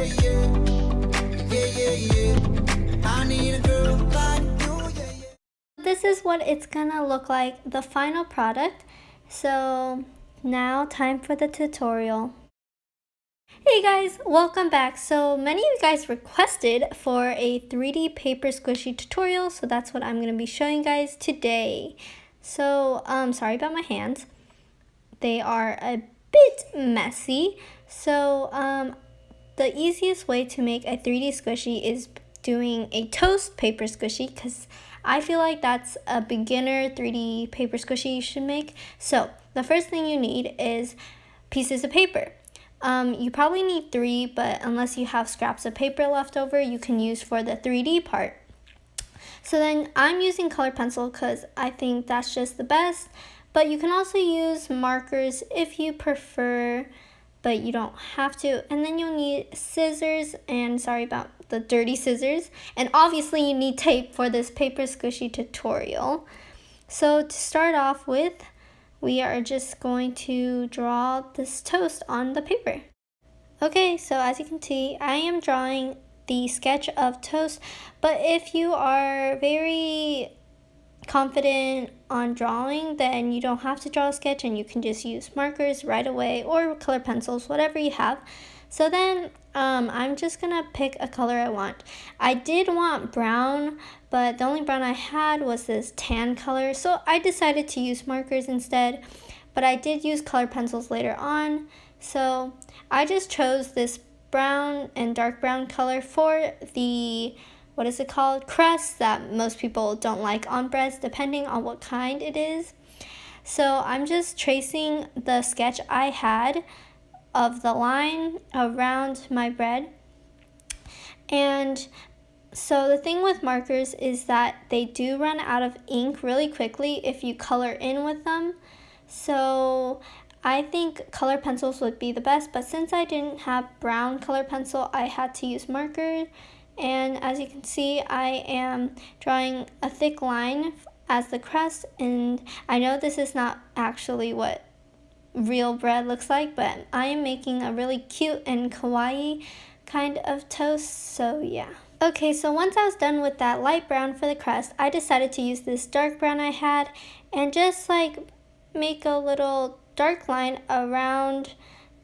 yeah, yeah. Yeah, yeah, yeah. I need a girl like you, yeah, yeah. This is what it's gonna look like, the final product. So now time for the tutorial. Hey guys, welcome back. So many of you guys requested for a 3D paper squishy tutorial, so that's what I'm going to be showing you guys today. So sorry about my hands. They are a bit messy. So the easiest way to make a 3D squishy is doing a toast paper squishy, because I feel like that's a beginner 3D paper squishy you should make. So the first thing you need is pieces of paper. You probably need 3, but unless you have scraps of paper left over, you can use for the 3D part. So then I'm using colored pencil because I think that's just the best, but you can also use markers if you prefer, but you don't have to. And then you'll need scissors, and sorry about the dirty scissors, and obviously you need tape for this paper squishy tutorial. So to start off with, we are just going to draw this toast on the paper. Okay, so as you can see, I am drawing the sketch of toast, but if you are very confident on drawing, then you don't have to draw a sketch and you can just use markers right away or color pencils, whatever you have. So then I'm just gonna pick a color I want. I did want brown, but the only brown I had was this tan color, so I decided to use markers instead, but I did use color pencils later on. So I just chose this brown and dark brown color for the, what is it called, crust that most people don't like on breads, depending on what kind it is. So I'm just tracing the sketch I had of the line around my bread. And so the thing with markers is that they do run out of ink really quickly if you color in with them. So I think color pencils would be the best, but since I didn't have brown color pencil, I had to use marker. And as you can see, I am drawing a thick line as the crust, and I know this is not actually what real bread looks like, but I am making a really cute and kawaii kind of toast, so yeah. Okay, so once I was done with that light brown for the crust, I decided to use this dark brown I had and just like make a little dark line around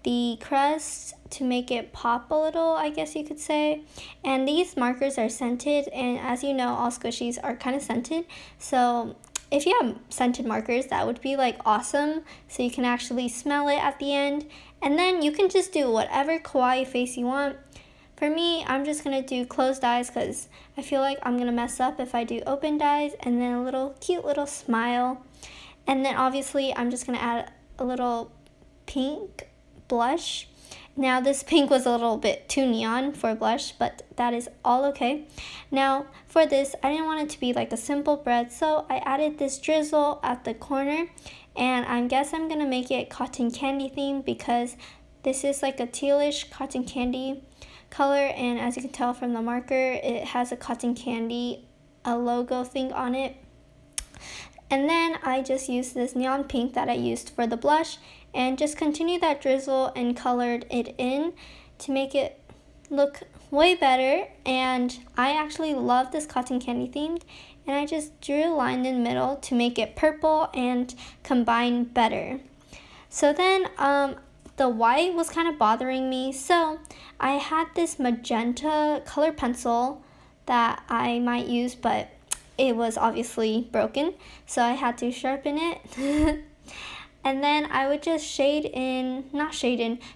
the crust to make it pop a little, I guess you could say. And these markers are scented, and as you know, all squishies are kind of scented, so if you have scented markers, that would be like awesome, so you can actually smell it at the end. And then you can just do whatever kawaii face you want. For me, I'm just gonna do closed eyes because I feel like I'm gonna mess up if I do opened eyes, and then a little cute little smile. And then obviously I'm just gonna add a little pink blush. Now this pink was a little bit too neon for blush, but that is all okay. Now for this, I didn't want it to be like a simple bread, so I added this drizzle at the corner, and I guess I'm gonna make it cotton candy themed because this is like a tealish cotton candy color, and as you can tell from the marker, it has a cotton candy, a logo thing on it. And then I just used this neon pink that I used for the blush and just continued that drizzle and colored it in to make it look way better. And I actually love this cotton candy themed, and I just drew a line in the middle to make it purple and combine better. So then the white was kind of bothering me, so I had this magenta color pencil that I might use, but it was obviously broken, so I had to sharpen it. And then I would just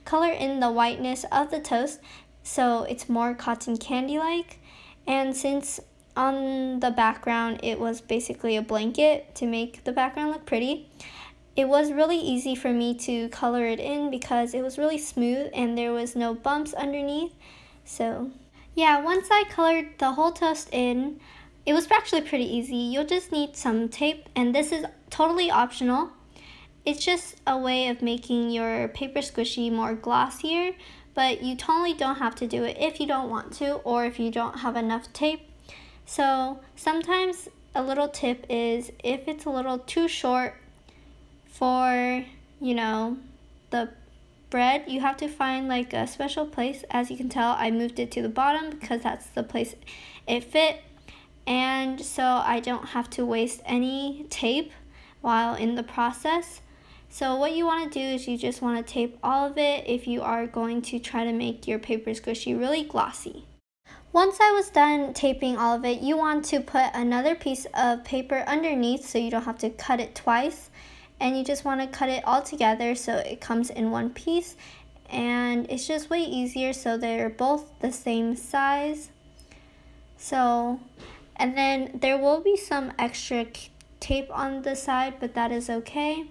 color in the whiteness of the toast so it's more cotton candy like. And since on the background it was basically a blanket to make the background look pretty, it was really easy for me to color it in because it was really smooth and there was no bumps underneath. So yeah, once I colored the whole toast in, it was actually pretty easy. You'll just need some tape, and this is totally optional. It's just a way of making your paper squishy more glossier, but you totally don't have to do it if you don't want to or if you don't have enough tape. So sometimes a little tip is if it's a little too short for, the bread, you have to find like a special place. As you can tell, I moved it to the bottom because that's the place it fit, and so I don't have to waste any tape while in the process. So what you want to do is you just want to tape all of it if you are going to try to make your paper squishy really glossy. Once I was done taping all of it, you want to put another piece of paper underneath so you don't have to cut it twice. And you just want to cut it all together so it comes in one piece. And it's just way easier so they're both the same size. So, and then there will be some extra tape on the side, but that is okay.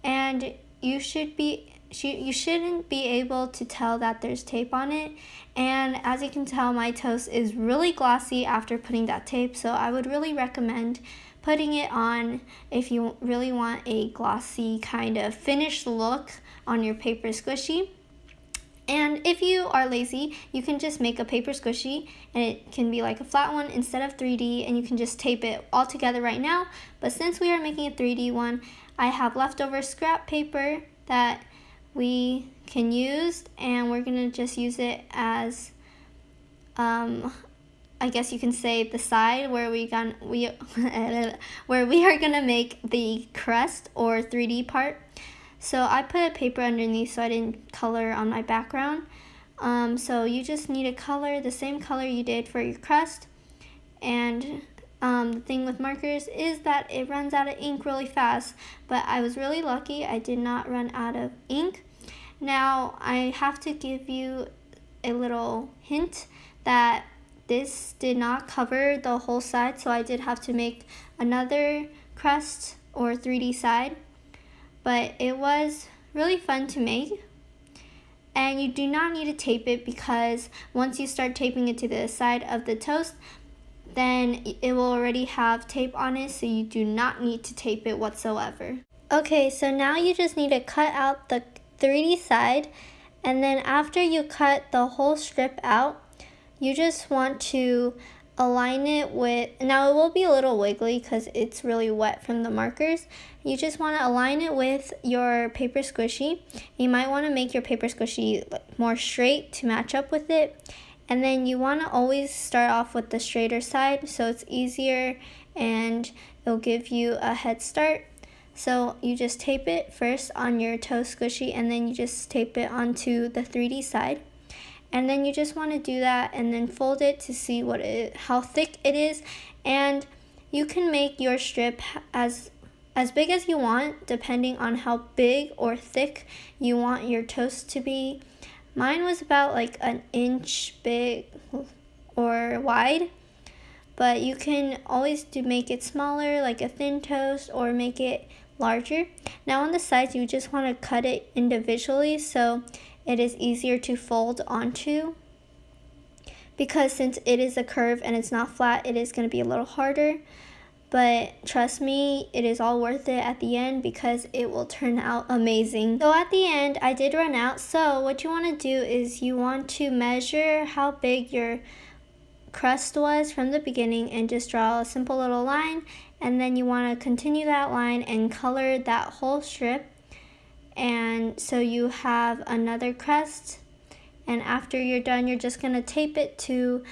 And you shouldn't be able to tell that there's tape on it. And as you can tell, my toast is really glossy after putting that tape, so I would really recommend putting it on if you really want a glossy kind of finished look on your paper squishy. And if you are lazy, you can just make a paper squishy, and it can be like a flat one instead of 3D, and you can just tape it all together right now. But since we are making a 3D one, I have leftover scrap paper that we can use, and we're gonna just use it as I guess you can say the side where where we are gonna make the crust or 3D part. So I put a paper underneath so I didn't color on my background. So you just need to color the same color you did for your crust. And the thing with markers is that it runs out of ink really fast, but I was really lucky I did not run out of ink. Now I have to give you a little hint that this did not cover the whole side, so I did have to make another crust or 3D side, but it was really fun to make. And you do not need to tape it, because once you start taping it to the side of the toast, then it will already have tape on it, so you do not need to tape it whatsoever. Okay, so now you just need to cut out the 3D side, and then after you cut the whole strip out, you just want to align it with, now it will be a little wiggly because it's really wet from the markers. You just want to align it with your paper squishy. You might want to make your paper squishy more straight to match up with it. And then you want to always start off with the straighter side so it's easier and it'll give you a head start. So you just tape it first on your toast squishy, and then you just tape it onto the 3D side. And then you just want to do that and then fold it to see how thick it is. And you can make your strip as big as you want, depending on how big or thick you want your toast to be. Mine was about like an inch big or wide, but you can always make it smaller, like a thin toast, or make it larger. Now on the sides, you just want to cut it individually so it is easier to fold onto, because since it is a curve and it's not flat, it is going to be a little harder. But trust me, it is all worth it at the end because it will turn out amazing. So at the end, I did run out. So what you want to do is you want to measure how big your crust was from the beginning and just draw a simple little line. And then you want to continue that line and color that whole strip. And so you have another crust. And after you're done, you're just going to tape it to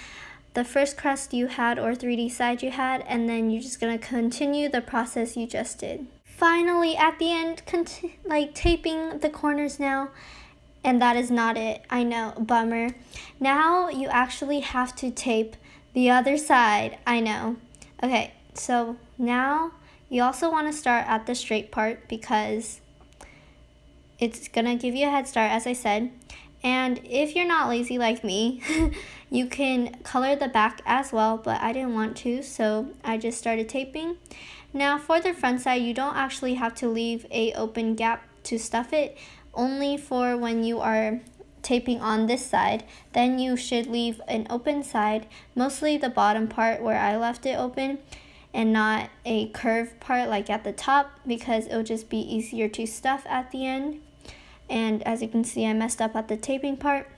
the first crust you had or 3D side you had, and then you're just gonna continue the process you just did. Finally, at the end, taping the corners now, and that is not it. I know, bummer. Now you actually have to tape the other side. I know. Okay, so now you also want to start at the straight part because it's gonna give you a head start, as I said. And if you're not lazy like me, you can color the back as well, but I didn't want to, so I just started taping. Now for the front side, you don't actually have to leave a open gap to stuff it, only for when you are taping on this side. Then you should leave an open side, mostly the bottom part where I left it open, and not a curved part like at the top, because it'll just be easier to stuff at the end. And as you can see, I messed up at the taping part.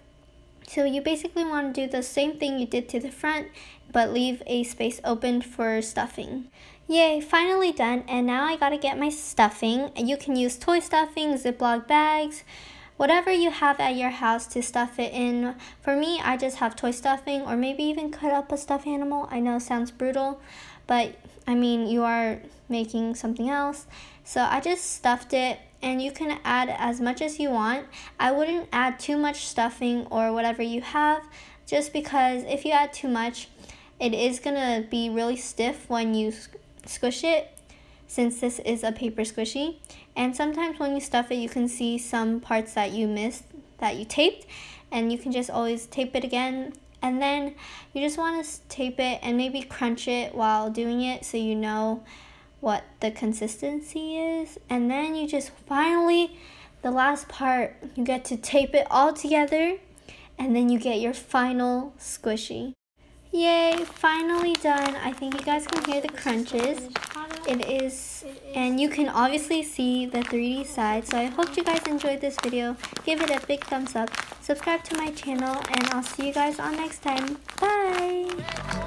So you basically want to do the same thing you did to the front, but leave a space open for stuffing. Yay, finally done. And now I gotta get my stuffing. You can use toy stuffing, Ziploc bags, whatever you have at your house to stuff it in. For me, I just have toy stuffing, or maybe even cut up a stuffed animal. I know it sounds brutal, but I mean, you are making something else. So I just stuffed it, and you can add as much as you want. I wouldn't add too much stuffing or whatever you have, just because if you add too much, it is gonna be really stiff when you squish it, since this is a paper squishy. And sometimes when you stuff it, you can see some parts that you missed that you taped, and you can just always tape it again. And then you just want to tape it and maybe crunch it while doing it, so you know what the consistency is. And then you just finally, the last part, you get to tape it all together, and then you get your final squishy. Yay, finally done. I think you guys can hear the crunches. It is, and you can obviously see the 3D side. So I hope you guys enjoyed this video. Give it a big thumbs up. Subscribe to my channel, and I'll see you guys on next time. Bye!